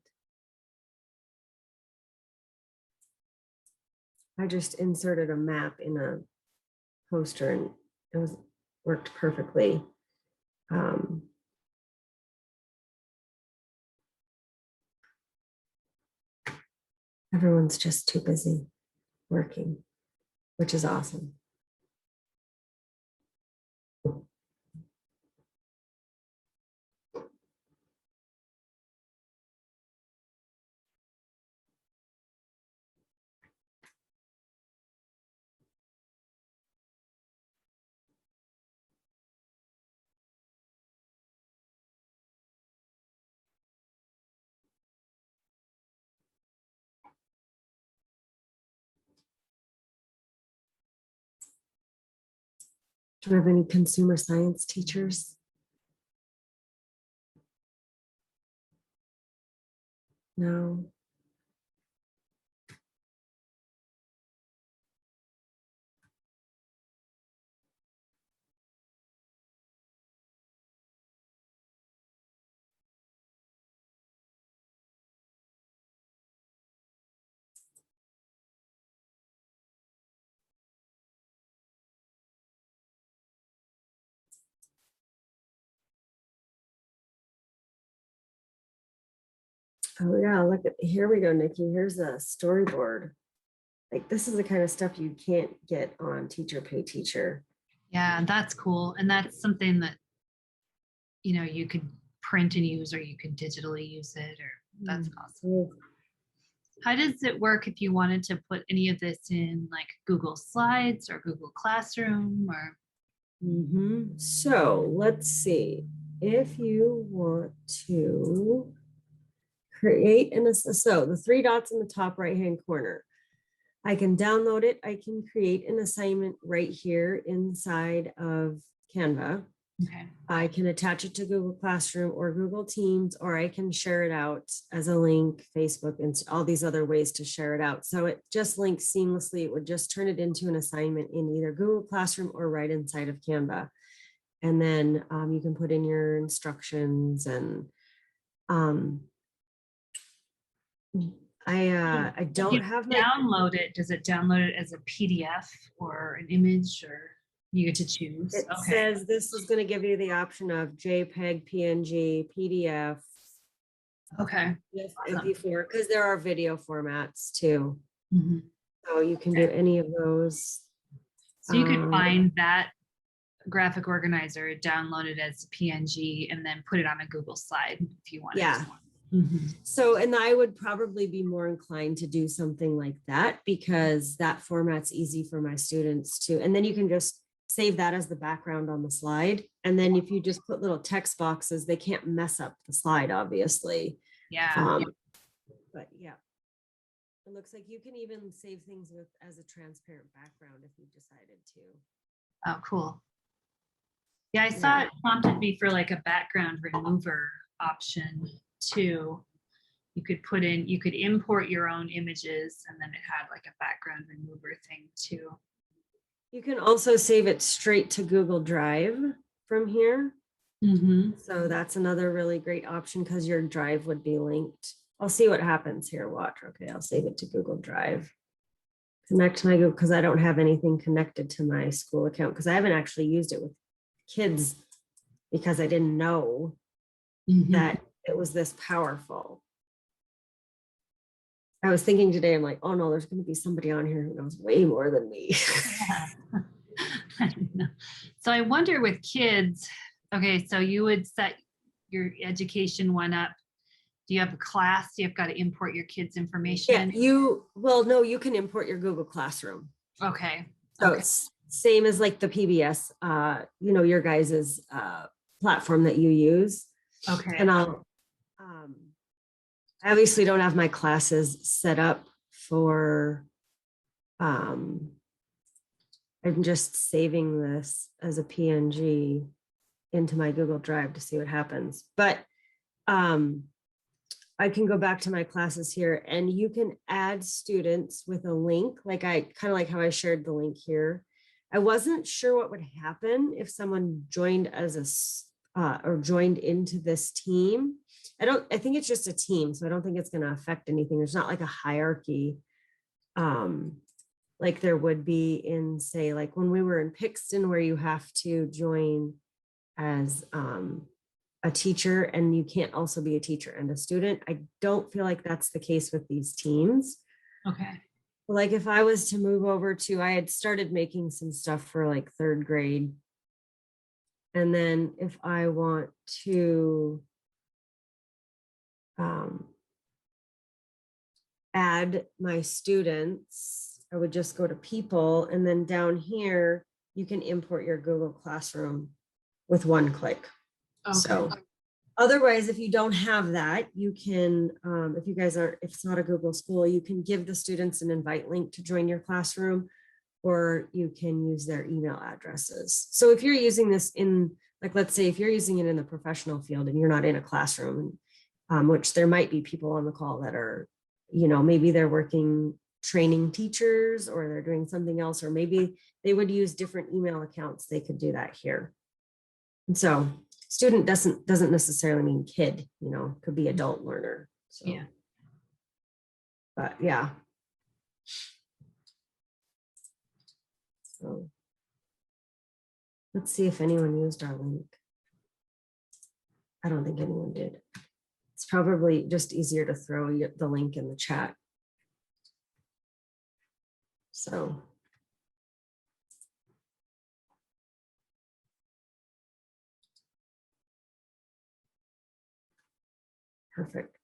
I just inserted a map in a poster and it worked perfectly. Everyone's just too busy working, which is awesome. Do we have any consumer science teachers? No. Oh yeah, look at, here we go, Nikki. Here's a storyboard. Like this is the kind of stuff you can't get on Teacher Pay Teacher. Yeah, that's cool. And that's something that, you know, you could print and use, or you could digitally use it, or that's awesome. How does it work if you wanted to put any of this in like Google Slides or Google Classroom or? So let's see. If you want to create so the three dots in the top right hand corner, I can download it. I can create an assignment right here inside of Canva. Okay. I can attach it to Google Classroom or Google Teams, or I can share it out as a link, Facebook, and all these other ways to share it out. So it just links seamlessly. It would just turn it into an assignment in either Google Classroom or right inside of Canva. And then you can put in your instructions and I don't have my download it. Does it download it as a PDF or an image, or you get to choose? It says this is going to give you the option of JPEG, PNG, PDF. Okay. MP4, because there are video formats too. Mm-hmm. So you can do any of those. So you could find that graphic organizer, download it as PNG, and then put it on a Google slide if you want. Yeah. So, and I would probably be more inclined to do something like that because that format's easy for my students to, and then you can just save that as the background on the slide. And then if you just put little text boxes, they can't mess up the slide, obviously. Yeah. But yeah, it looks like you can even save things with as a transparent background if you decided to. Oh, cool. Yeah, I saw it prompted me for like a background remover option too. You could put in, you could import your own images, and then it had like a background remover thing too. You can also save it straight to Google Drive from here. So that's another really great option because your drive would be linked. I'll see what happens here. Watch. Okay, I'll save it to Google Drive. Connect to my Google, because I don't have anything connected to my school account because I haven't actually used it with kids because I didn't know that it was this powerful. I was thinking today, I'm like, oh no, there's going to be somebody on here who knows way more than me. So I wonder with kids, okay, so you would set your education one up. Do you have a class? Do you have got to import your kids' information? Yeah, well, no, you can import your Google Classroom. Okay. So it's same as like the PBS, you know, your guys's platform that you use. Okay. And I obviously don't have my classes set up for, I'm just saving this as a PNG into my Google Drive to see what happens. But I can go back to my classes here and you can add students with a link. Like I kind of like how I shared the link here. I wasn't sure what would happen if someone joined as or joined into this team. I think it's just a team, so I don't think it's going to affect anything. There's not like a hierarchy like there would be in, say, like when we were in Pixton, where you have to join as a teacher and you can't also be a teacher and a student. I don't feel like that's the case with these teams. Okay. Like if I was to move over to, I had started making some stuff for like 3rd grade. And then if I want to add my students, I would just go to people, and then down here, you can import your Google Classroom with 1 click. Okay. So otherwise, if you don't have that, you can, if you guys aren't, if it's not a Google school, you can give the students an invite link to join your classroom, or you can use their email addresses. So if you're using this in, like, let's say if you're using it in the professional field and you're not in a classroom, which there might be people on the call that are, you know, maybe they're working training teachers or they're doing something else, or maybe they would use different email accounts, they could do that here. And so student doesn't necessarily mean kid, you know, could be adult learner. So, Yeah. but yeah. So let's see if anyone used our link. I don't think anyone did. It's probably just easier to throw the link in the chat. So. Perfect.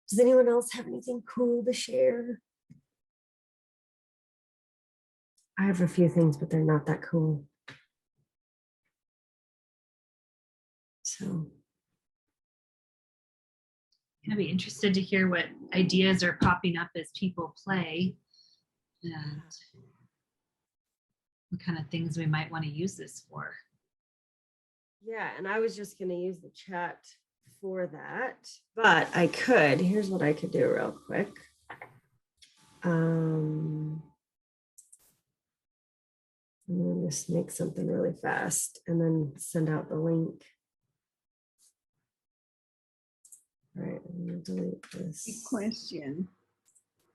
Does anyone else have anything cool to share? I have a few things, but they're not that cool. So. I'd be interested to hear what ideas are popping up as people play and what kind of things we might want to use this for. Yeah, and I was just going to use the chat for that, but I could. Here's what I could do real quick. I'm going to just make something really fast and then send out the link. All right, I'm going to delete this. Question.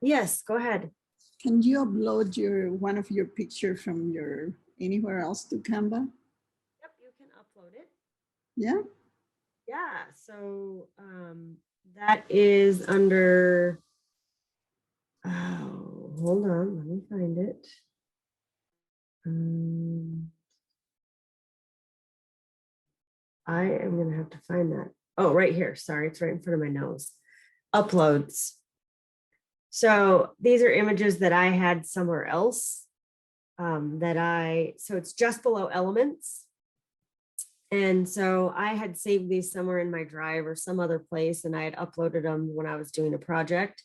Yes, go ahead. Can you upload one of your picture from your anywhere else to Canva? Yep, you can upload it. Yeah. Yeah, so that is under, oh, hold on, let me find it. I am going to have to find that. Oh, right here. Sorry, it's right in front of my nose. Uploads. So these are images that I had somewhere else so it's just below elements. And so I had saved these somewhere in my drive or some other place, and I had uploaded them when I was doing a project.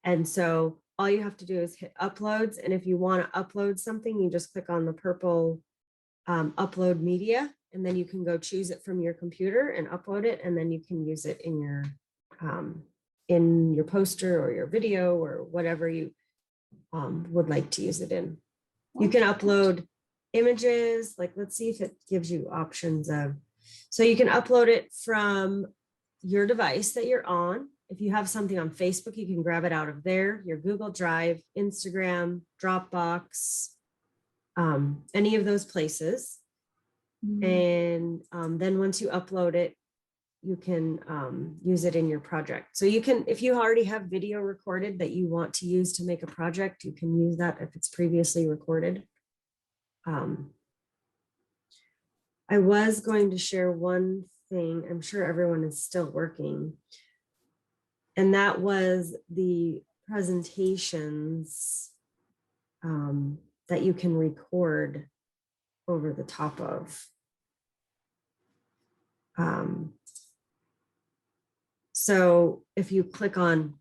And so all you have to do is hit uploads. And if you want to upload something, you just click on the purple upload media, and then you can go choose it from your computer and upload it. And then you can use it in your poster or your video or whatever you would like to use it in. You can upload images, like, let's see if it gives you options of, so you can upload it from your device that you're on. If you have something on Facebook, you can grab it out of there, your Google Drive, Instagram, Dropbox, any of those places. And then once you upload it, you can use it in your project. So you can, if you already have video recorded that you want to use to make a project, you can use that if it's previously recorded. I was going to share one thing. I'm sure everyone is still working. And that was the presentations that you can record over the top of. So if you click on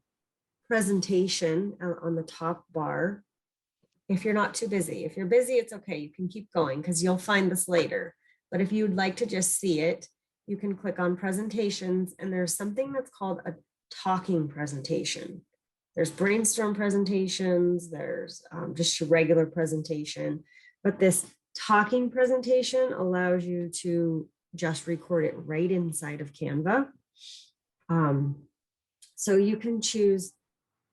presentation on the top bar, if you're not too busy, if you're busy, it's okay. You can keep going because you'll find this later. But if you'd like to just see it, you can click on presentations, and there's something that's called a talking presentation. There's brainstorm presentations, there's just your regular presentation, but this talking presentation allows you to just record it right inside of Canva. So you can choose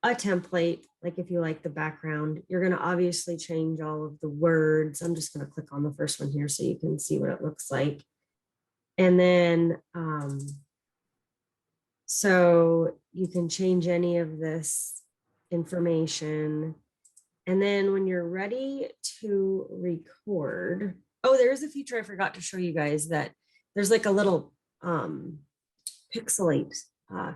a template, like if you like the background, you're going to obviously change all of the words. I'm just going to click on the first one here so you can see what it looks like. And then, so you can change any of this information. And then when you're ready to record, oh, there's a feature I forgot to show you guys, that there's like a little pixelate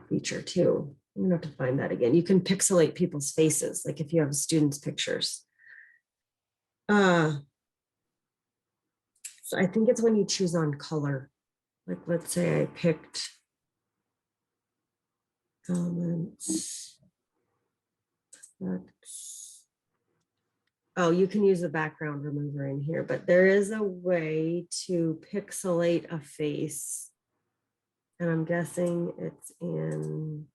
feature too. I'm gonna have to find that again. You can pixelate people's faces, like if you have students' pictures. So I think it's when you choose on color. Like let's say I picked elements. Oh, you can use the background remover in here, but there is a way to pixelate a face. And I'm guessing it's in,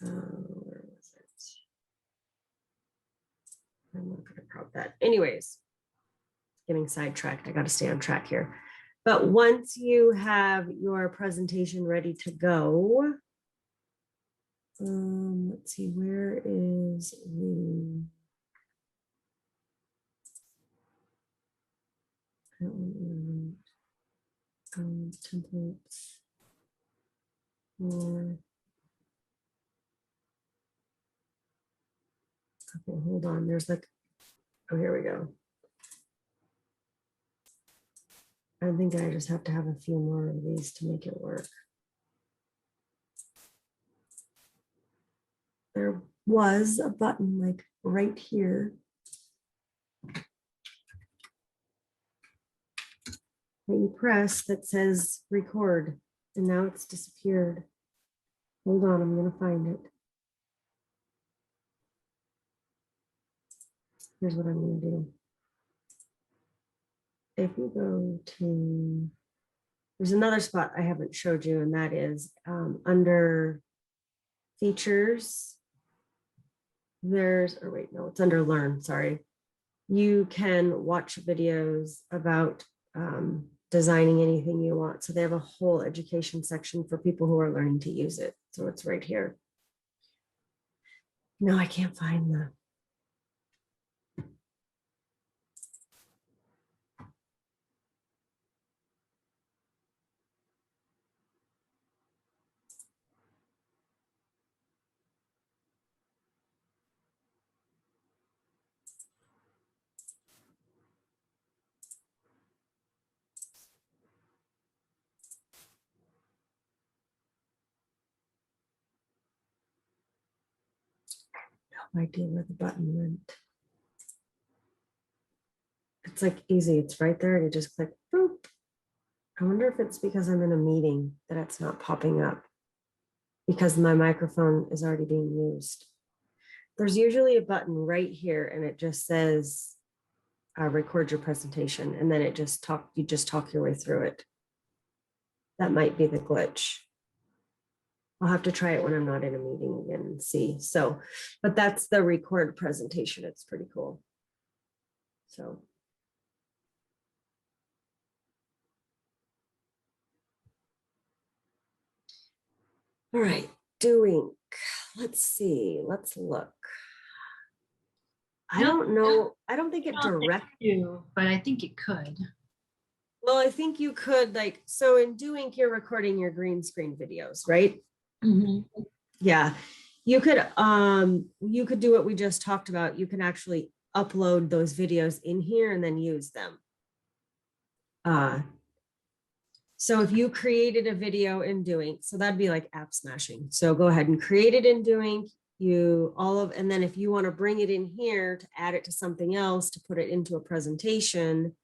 where was it? I'm not gonna crop that. Anyways, getting sidetracked. I gotta stay on track here. But once you have your presentation ready to go, let's see, where is the, templates or, okay, hold on, there's like, oh, here we go. I think I just have to have a few more of these to make it work. There was a button like right here that you press that says record, and now it's disappeared. Hold on, I'm gonna find it. Here's what I'm gonna do. If you go to, there's another spot I haven't showed you, and that is under features. There's, or wait, no, it's under learn, sorry. You can watch videos about designing anything you want. So they have a whole education section for people who are learning to use it. So it's right here. No, I can't find the. No idea where the button went. It's like easy, it's right there. You just click, boop. I wonder if it's because I'm in a meeting that it's not popping up because my microphone is already being used. There's usually a button right here and it just says record your presentation, and then it just you just talk your way through it. That might be the glitch. I'll have to try it when I'm not in a meeting again and see. So, but that's the record presentation. It's pretty cool. So. All right, doing, let's see, let's look. I don't know. I don't think it directs you, but I think it could. Well, I think you could, like, so in doing, you're recording your green screen videos, right? Mm-hmm. Yeah, you could do what we just talked about. You can actually upload those videos in here and then use them. So if you created a video in Doing, so that'd be like app smashing. So go ahead and create it in Doing, and then if you want to bring it in here to add it to something else, to put it into a presentation,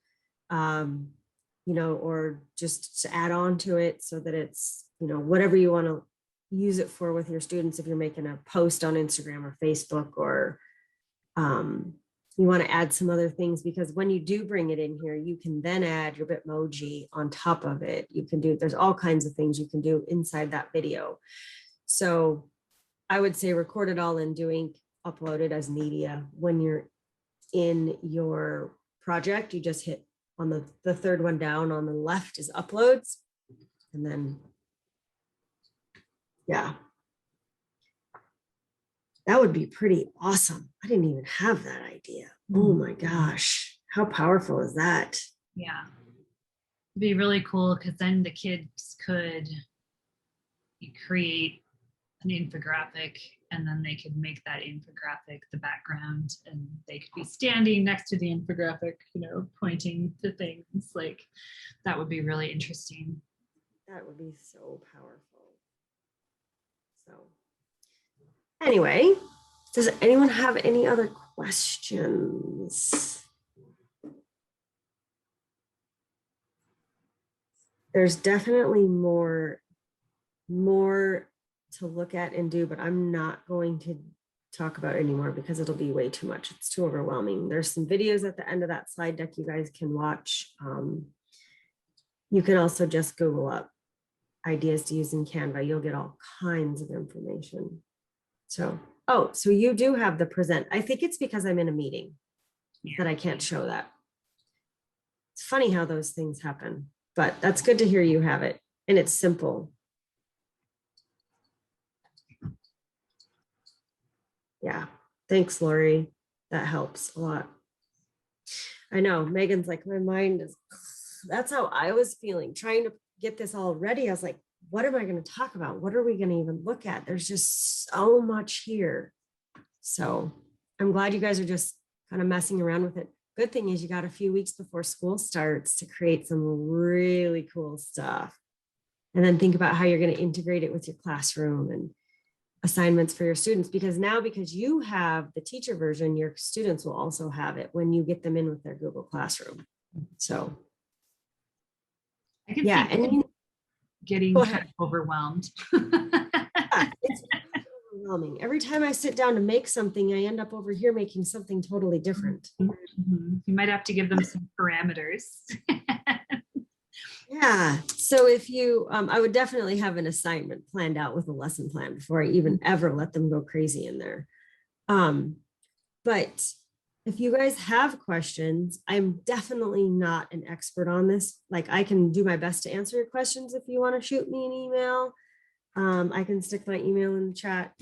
or just to add on to it so that it's, whatever you want to use it for with your students. If you're making a post on Instagram or Facebook, or you want to add some other things, because when you do bring it in here, you can then add your Bitmoji on top of it. There's all kinds of things you can do inside that video. So I would say record it all in Doink, upload it as media. When you're in your project, you just hit on the third one down on the left is uploads. And then, yeah. That would be pretty awesome. I didn't even have that idea. Oh my gosh. How powerful is that? Yeah. It'd be really cool because then the kids could create an infographic and then they could make that infographic the background and they could be standing next to the infographic, you know, pointing to things. Like that would be really interesting. That would be so powerful. So anyway, does anyone have any other questions? There's definitely more to look at and do, but I'm not going to talk about it anymore because it'll be way too much. It's too overwhelming. There's some videos at the end of that slide deck you guys can watch. You can also just Google up ideas to use in Canva. You'll get all kinds of information. So, oh, so you do have the present. I think it's because I'm in a meeting that I can't show that. It's funny how those things happen, but that's good to hear you have it. And it's simple. Yeah, thanks, Lori. That helps a lot. I know, Megan's like, my mind is, that's how I was feeling, trying to get this all ready. I was like, what am I going to talk about? What are we going to even look at? There's just so much here. So I'm glad you guys are just kind of messing around with it. Good thing is you got a few weeks before school starts to create some really cool stuff. And then think about how you're going to integrate it with your classroom and assignments for your students, because you have the teacher version, your students will also have it when you get them in with their Google Classroom. So I can yeah, see and getting kind of overwhelmed. yeah, it's overwhelming. Every time I sit down to make something, I end up over here making something totally different. Mm-hmm. You might have to give them some parameters. Yeah. So if you, I would definitely have an assignment planned out with a lesson plan before I even ever let them go crazy in there. But if you guys have questions, I'm definitely not an expert on this. Like I can do my best to answer your questions. If you want to shoot me an email, I can stick my email in the chat.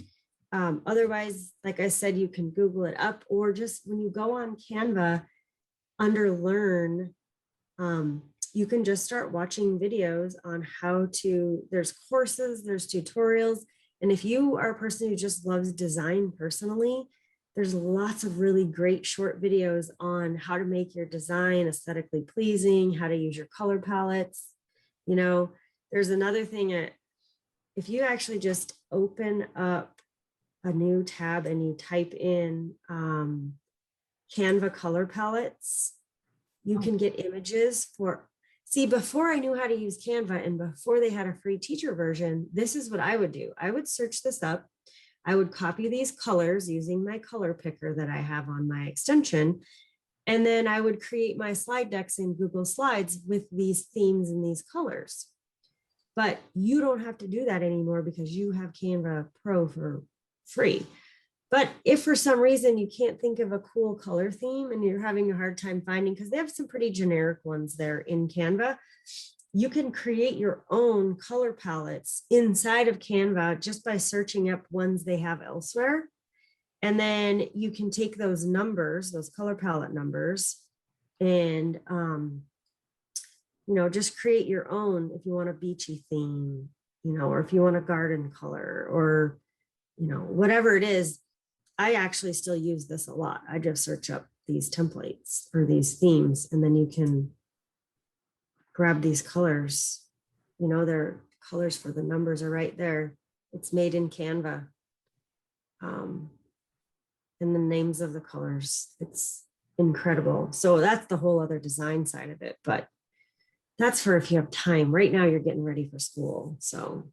Otherwise, like I said, you can Google it up, or just when you go on Canva under Learn, you can just start watching videos on how to, there's courses, there's tutorials. And if you are a person who just loves design personally, there's lots of really great short videos on how to make your design aesthetically pleasing, how to use your color palettes. You know, there's another thing, if you actually just open up a new tab and you type in Canva color palettes, you can get images for, see, before I knew how to use Canva and before they had a free teacher version, this is what I would do. I would search this up. I would copy these colors using my color picker that I have on my extension. And then I would create my slide decks in Google Slides with these themes and these colors. But you don't have to do that anymore because you have Canva Pro for free. But if for some reason you can't think of a cool color theme and you're having a hard time finding, because they have some pretty generic ones there in Canva, you can create your own color palettes inside of Canva just by searching up ones they have elsewhere. And then you can take those numbers, those color palette numbers, and you know, just create your own if you want a beachy theme, you know, or if you want a garden color, or, you know, whatever it is. I actually still use this a lot. I just search up these templates or these themes, and then you can grab these colors. You know, their colors for the numbers are right there. It's made in Canva. And the names of the colors, it's incredible. So that's the whole other design side of it, but that's for if you have time. Right now you're getting ready for school, so.